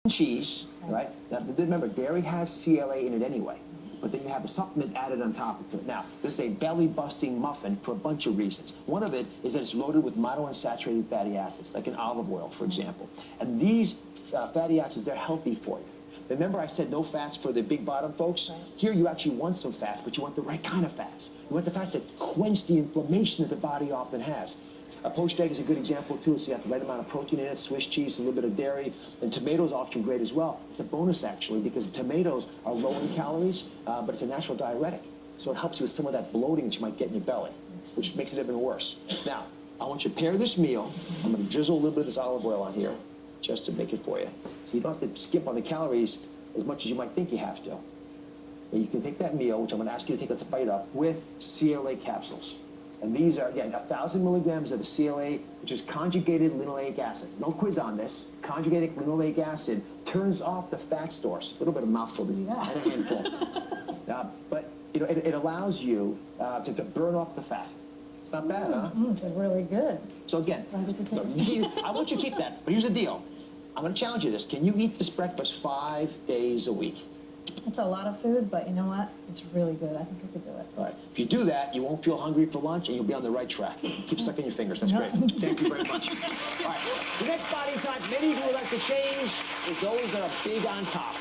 cheese, right? Now, remember, dairy has CLA in it anyway, but then you have a supplement added on top of it. Now, this is a belly-busting muffin for a bunch of reasons. One of it is that it's loaded with monounsaturated fatty acids, like in olive oil, for example. And these fatty acids, they're healthy for you. Remember I said no fats for the big bottom folks? Right. Here you actually want some fats, but you want the right kind of fats. You want the fats that quench the inflammation that the body often has. A poached egg is a good example too, so you have the right amount of protein in it, Swiss cheese, a little bit of dairy, and tomatoes are often great as well. It's a bonus actually, because tomatoes are low in calories, but it's a natural diuretic. So it helps you with some of that bloating that you might get in your belly, which makes it even worse. Now, I want you to pair this meal. I'm gonna drizzle a little bit of this olive oil on here, just to make it for you. So you don't have to skip on the calories as much as you might think you have to. And you can take that meal, which I'm gonna ask you to take a bite of, with CLA capsules. And these are, again, 1,000 milligrams of CLA, which is conjugated linoleic acid. No quiz on this. Conjugated linoleic acid turns off the fat stores. A little bit of mouthful and a handful. But you know, it allows you to burn off the fat. It's not bad, huh? It's really good. So again, I want you to keep that. But here's the deal. I'm going to challenge you this. Can you eat this breakfast 5 days a week? It's a lot of food, but you know what? It's really good. I think I could do it. All right. If you do that, you won't feel hungry for lunch, and you'll be on the right track. Keep sucking your fingers. That's great. Thank you very much. All right. The next body type many of you would like to change is those that are big on top.